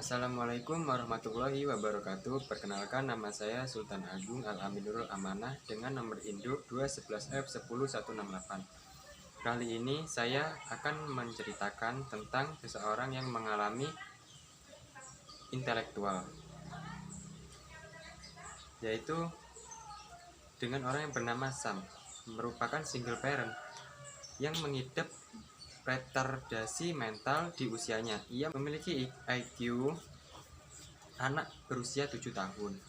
Assalamualaikum warahmatullahi wabarakatuh. Perkenalkan, nama saya Sultan Agung Al-Aminurul Amanah dengan nomor induk 211F10168. Kali ini saya akan menceritakan tentang seseorang yang mengalami intelektual, yaitu dengan orang yang bernama Sam, merupakan single parent yang mengidap retardasi mental di usianya. Ia memiliki IQ anak berusia 7 tahun.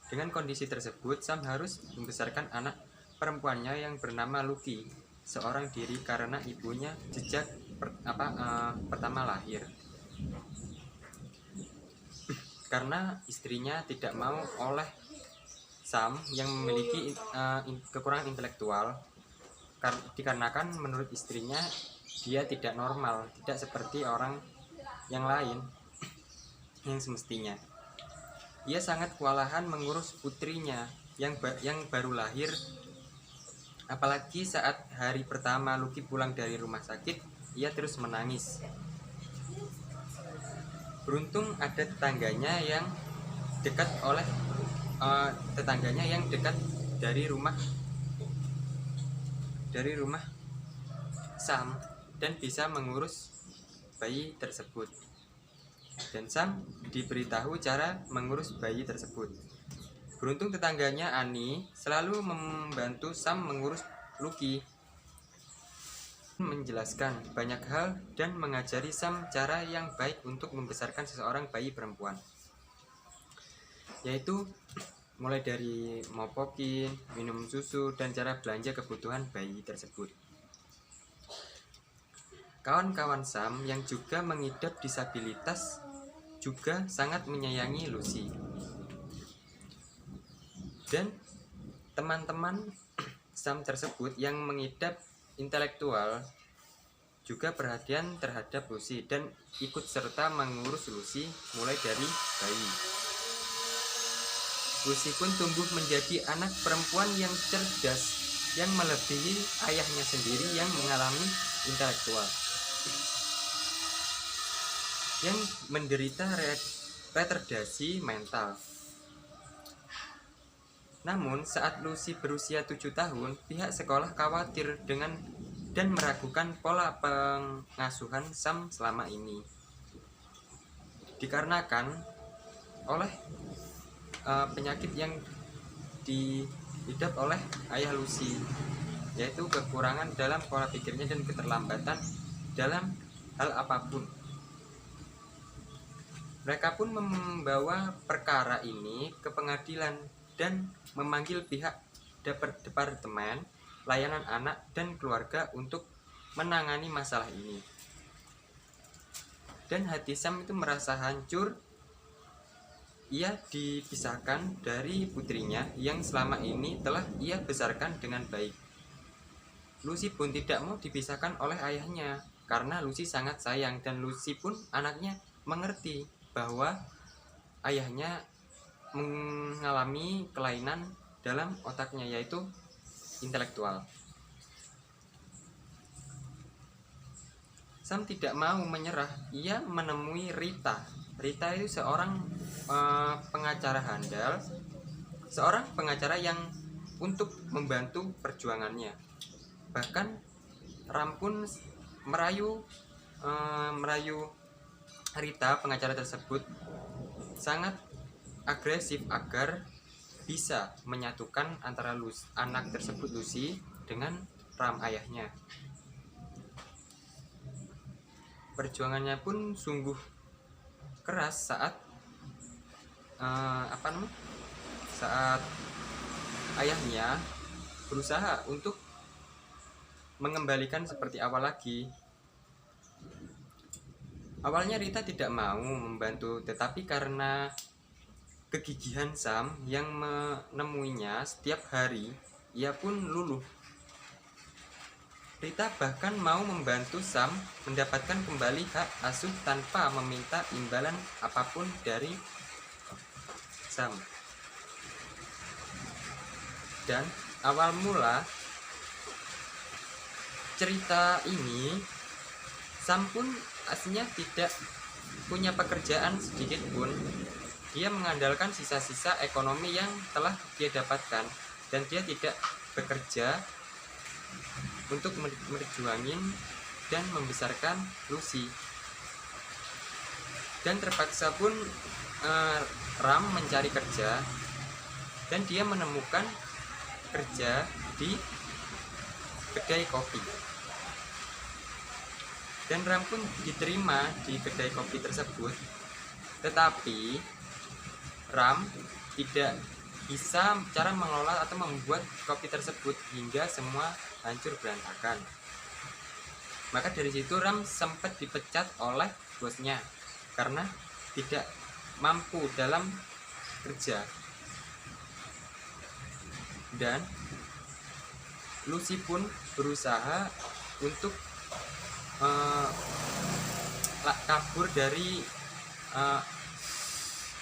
Dengan kondisi tersebut, Sam harus membesarkan anak perempuannya yang bernama Lucky seorang diri karena ibunya sejak pertama lahir. Karena istrinya tidak mau oleh Sam yang memiliki kekurangan intelektual, dikarenakan menurut istrinya dia tidak normal, tidak seperti orang yang lain yang semestinya. Ia sangat kewalahan mengurus putrinya yang baru lahir, apalagi saat hari pertama Lucky pulang dari rumah sakit, ia terus menangis. Beruntung ada tetangganya yang dekat dari rumah Sam dan bisa mengurus bayi tersebut. Dan Sam diberitahu cara mengurus bayi tersebut. Beruntung tetangganya Ani selalu membantu Sam mengurus Lucky, menjelaskan banyak hal dan mengajari Sam cara yang baik untuk membesarkan seseorang bayi perempuan, yaitu mulai dari mopokin, minum susu, dan cara belanja kebutuhan bayi tersebut. Kawan-kawan Sam yang juga mengidap disabilitas juga sangat menyayangi Lucy. Dan teman-teman Sam tersebut yang mengidap intelektual juga perhatian terhadap Lucy dan ikut serta mengurus Lucy mulai dari bayi. Lucy pun tumbuh menjadi anak perempuan yang cerdas, yang melebihi ayahnya sendiri yang mengalami intelektual, yang menderita retardasi mental. Namun saat Lucy berusia 7 tahun, pihak sekolah khawatir dan meragukan pola pengasuhan Sam selama ini, dikarenakan oleh penyakit yang diidap oleh ayah Lucy, yaitu kekurangan dalam pola pikirnya dan keterlambatan dalam hal apapun. Mereka pun membawa perkara ini ke pengadilan dan memanggil pihak Departemen Layanan Anak dan Keluarga untuk menangani masalah ini. Dan hati Sam itu merasa hancur. Ia dipisahkan dari putrinya yang selama ini telah ia besarkan dengan baik. Lucy pun tidak mau dipisahkan oleh ayahnya karena Lucy sangat sayang, dan Lucy pun anaknya mengerti bahwa ayahnya mengalami kelainan dalam otaknya, yaitu intelektual. Sam tidak mau menyerah. Ia menemui Rita. Rita itu seorang pengacara handal, seorang pengacara yang untuk membantu perjuangannya. Bahkan Ram pun merayu Rita, pengacara tersebut, sangat agresif agar bisa menyatukan antara anak tersebut Lucy dengan Ram ayahnya. Perjuangannya pun sungguh keras saat ayahnya berusaha untuk mengembalikan seperti awal lagi. Awalnya Rita tidak mau membantu, tetapi karena kegigihan Sam yang menemuinya setiap hari, ia pun luluh. Rita bahkan mau membantu Sam mendapatkan kembali hak asuh tanpa meminta imbalan apapun dari Sam. Dan awal mula cerita ini, Sam pun aslinya tidak punya pekerjaan sedikit pun, dia mengandalkan sisa-sisa ekonomi yang telah dia dapatkan, dan dia tidak bekerja untuk merjuangin dan membesarkan Lucy. Dan terpaksa pun Ram mencari kerja, dan dia menemukan kerja di kedai kopi. Dan Ram pun diterima di kedai kopi tersebut, tetapi Ram tidak bisa cara mengelola atau membuat kopi tersebut hingga semua hancur berantakan. Maka dari situ Ram sempat dipecat oleh bosnya karena tidak mampu dalam kerja. Dan Lucy pun berusaha untuk kabur dari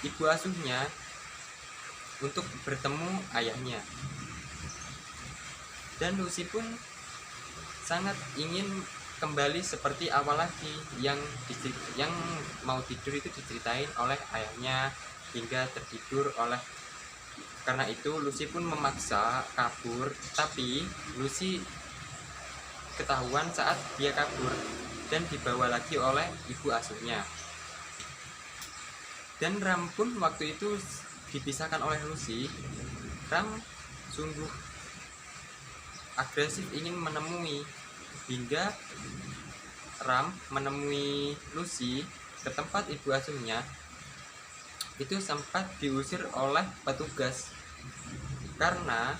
ibu asuhnya untuk bertemu ayahnya. Dan Lucy pun sangat ingin kembali seperti awal lagi, yang mau tidur itu diceritain oleh ayahnya hingga tertidur oleh. Karena itu Lucy pun memaksa kabur, tapi Lucy ketahuan saat dia kabur dan dibawa lagi oleh ibu asuhnya. Dan Ram pun waktu itu dipisahkan oleh Lucy. Ram sungguh agresif ingin menemui, hingga Ram menemui Lucy ke tempat ibu asuhnya. Itu sempat diusir oleh petugas karena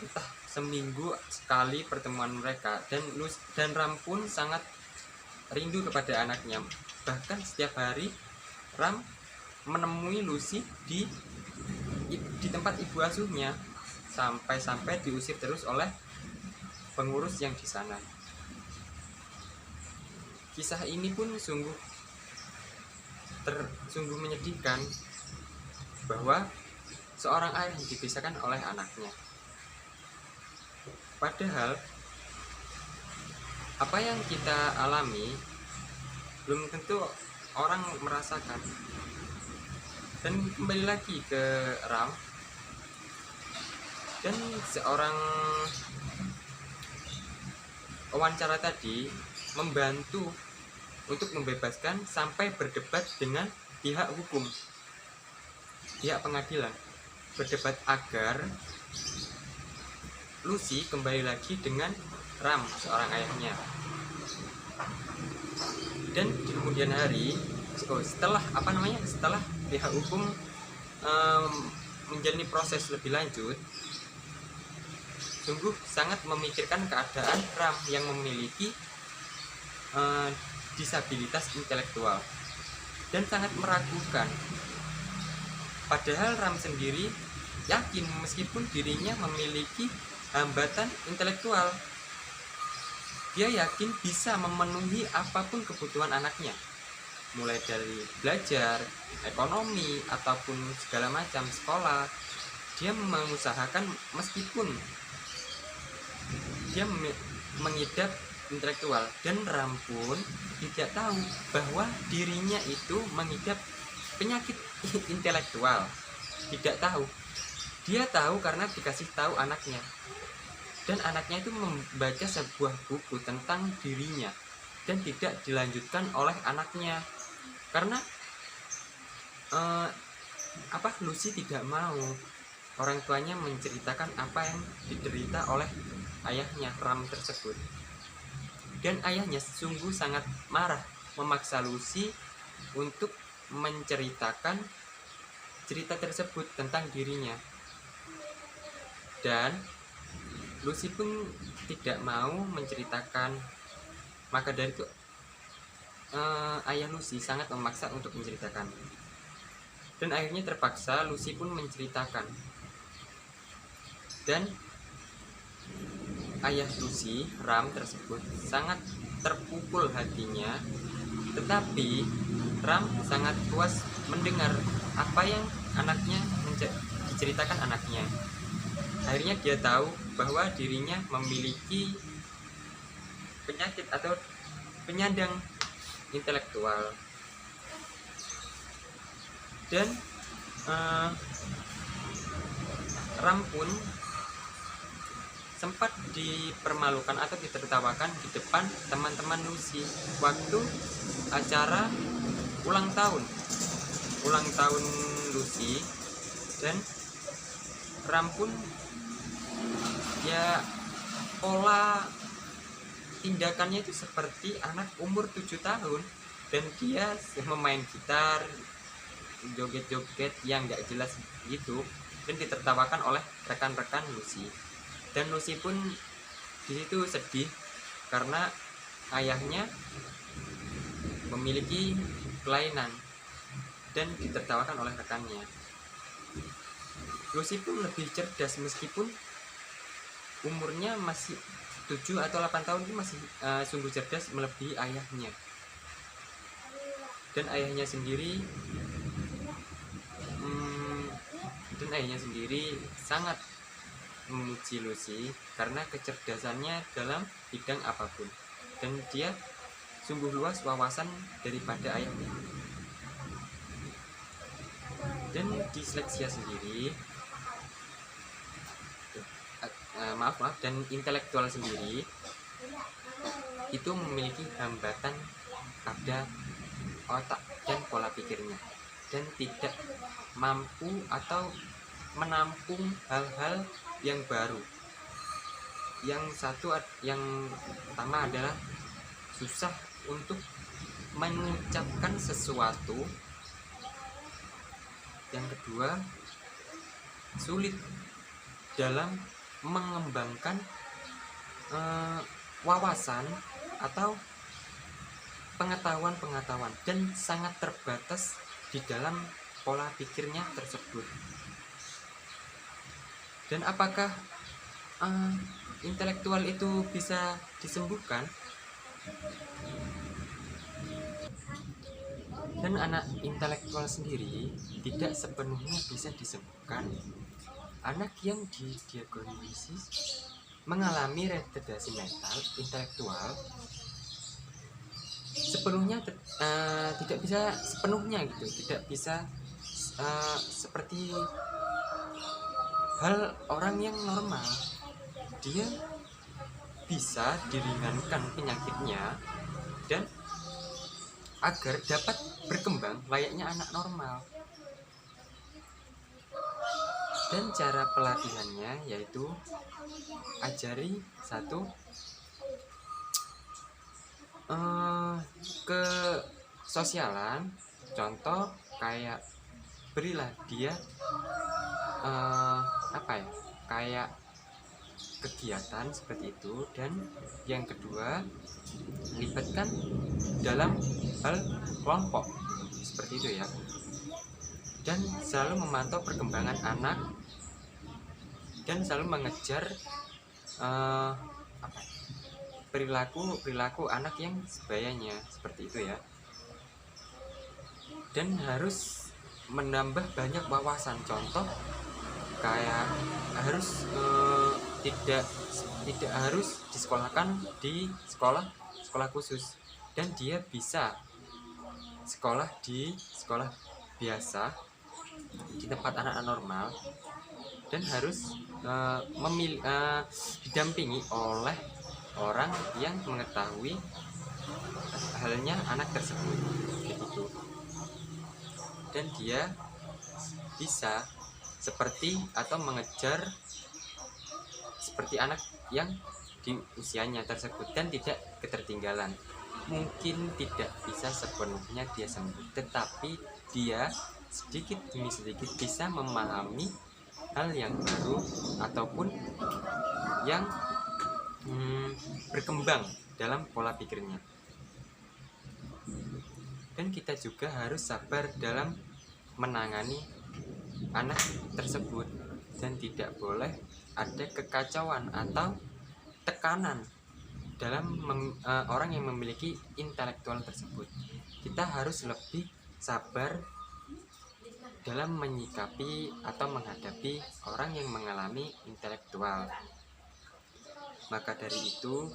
entah seminggu sekali pertemuan mereka, dan Ram pun sangat rindu kepada anaknya. Bahkan setiap hari Ram menemui Lucy di tempat ibu asuhnya, sampai diusir terus oleh pengurus yang di sana. Kisah ini pun sungguh menyedihkan, bahwa seorang ayah dipisahkan oleh anaknya. Padahal apa yang kita alami belum tentu orang merasakan. Dan kembali lagi ke Ram, dan seorang wawancara tadi membantu untuk membebaskan sampai berdebat dengan pihak hukum, pihak pengadilan, berdebat agar Lucy kembali lagi dengan Ram, seorang ayahnya. Dan di kemudian hari, setelah pihak hukum menjalani proses lebih lanjut, sungguh sangat memikirkan keadaan Ram yang memiliki disabilitas intelektual, dan sangat meragukan. Padahal Ram sendiri yakin meskipun dirinya memiliki hambatan intelektual, dia yakin bisa memenuhi apapun kebutuhan anaknya, mulai dari belajar, ekonomi, ataupun segala macam sekolah. Dia mengusahakan meskipun dia mengidap intelektual, dan Ram pun tidak tahu bahwa dirinya itu mengidap penyakit intelektual. Tidak tahu. Dia tahu karena dikasih tahu anaknya, dan anaknya itu membaca sebuah buku tentang dirinya, dan tidak dilanjutkan oleh anaknya karena Lucy tidak mau orang tuanya menceritakan apa yang diderita oleh ayahnya Ram tersebut. Dan ayahnya sungguh sangat marah, memaksa Lucy untuk menceritakan cerita tersebut tentang dirinya. Dan Lucy pun tidak mau menceritakan. Maka dari itu ayah Lucy sangat memaksa untuk menceritakan. Dan akhirnya terpaksa Lucy pun menceritakan. Dan ayah Lucy, Ram tersebut, sangat terpukul hatinya, tetapi Ram sangat puas mendengar apa yang anaknya diceritakan anaknya. Akhirnya dia tahu bahwa dirinya memiliki penyakit atau penyandang intelektual. Dan Ram pun sempat dipermalukan atau ditertawakan di depan teman-teman Lucy waktu acara ulang tahun Lucy. Dan Ram pun ya pola tindakannya itu seperti anak umur 7 tahun, dan dia memain gitar, joget-joget yang gak jelas gitu, dan ditertawakan oleh rekan-rekan Lucy. Dan Lucy pun di situ sedih karena ayahnya memiliki kelainan dan ditertawakan oleh rekannya. Lucy pun lebih cerdas, meskipun umurnya masih 7 atau 8 tahun, itu masih sungguh cerdas melebihi ayahnya. Dan ayahnya sendiri sangat memuji Lucy karena kecerdasannya dalam bidang apapun, dan dia sungguh luas wawasan daripada ayahnya. Dan disleksia sendiri, dan intelektual sendiri itu memiliki hambatan pada otak dan pola pikirnya, dan tidak mampu atau menampung hal-hal yang baru. Yang pertama adalah susah untuk mengucapkan sesuatu. Yang kedua, sulit dalam mengembangkan wawasan atau pengetahuan, dan sangat terbatas di dalam pola pikirnya tersebut. Dan apakah intelektual itu bisa disembuhkan? Dan anak intelektual sendiri tidak sepenuhnya bisa disembuhkan. Anak yang didiagnosis mengalami retardasi mental intelektual sepenuhnya tidak bisa sepenuhnya gitu, tidak bisa seperti hal orang yang normal. Dia bisa diringankan penyakitnya dan agar dapat berkembang layaknya anak normal. Dan cara pelatihannya yaitu ajari satu kesosialan, contoh kayak berilah dia kayak kegiatan seperti itu. Dan yang kedua, libatkan dalam hal kelompok seperti itu ya, dan selalu memantau perkembangan anak dan selalu mengejar perilaku anak yang sebayanya seperti itu ya. Dan harus menambah banyak wawasan, contoh kayak harus tidak harus disekolahkan di sekolah khusus, dan dia bisa sekolah di sekolah biasa di tempat anak normal, dan harus didampingi oleh orang yang mengetahui halnya anak tersebut gitu. Dan dia bisa seperti atau mengejar seperti anak yang di usianya tersebut, dan tidak ketertinggalan. Mungkin tidak bisa sepenuhnya dia sembuh, tetapi dia sedikit demi sedikit bisa memahami hal yang baru ataupun yang berkembang dalam pola pikirnya. Dan kita juga harus sabar dalam menangani anak tersebut, dan tidak boleh ada kekacauan atau tekanan dalam orang yang memiliki intelektual tersebut. Kita harus lebih sabar dalam menyikapi atau menghadapi orang yang mengalami intelektual. Maka dari itu,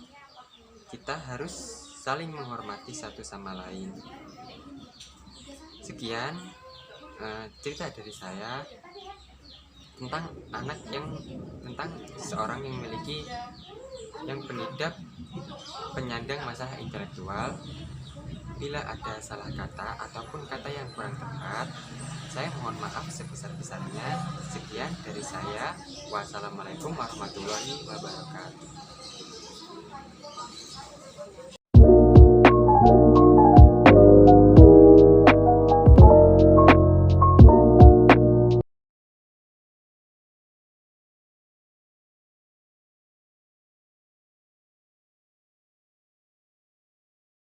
kita harus saling menghormati satu sama lain. Sekian cerita dari saya tentang tentang seorang yang memiliki pengidap penyandang masalah intelektual. Bila ada salah kata ataupun kata yang kurang tepat, saya mohon maaf sebesar-besarnya. Sekian dari saya. Wassalamualaikum warahmatullahi wabarakatuh.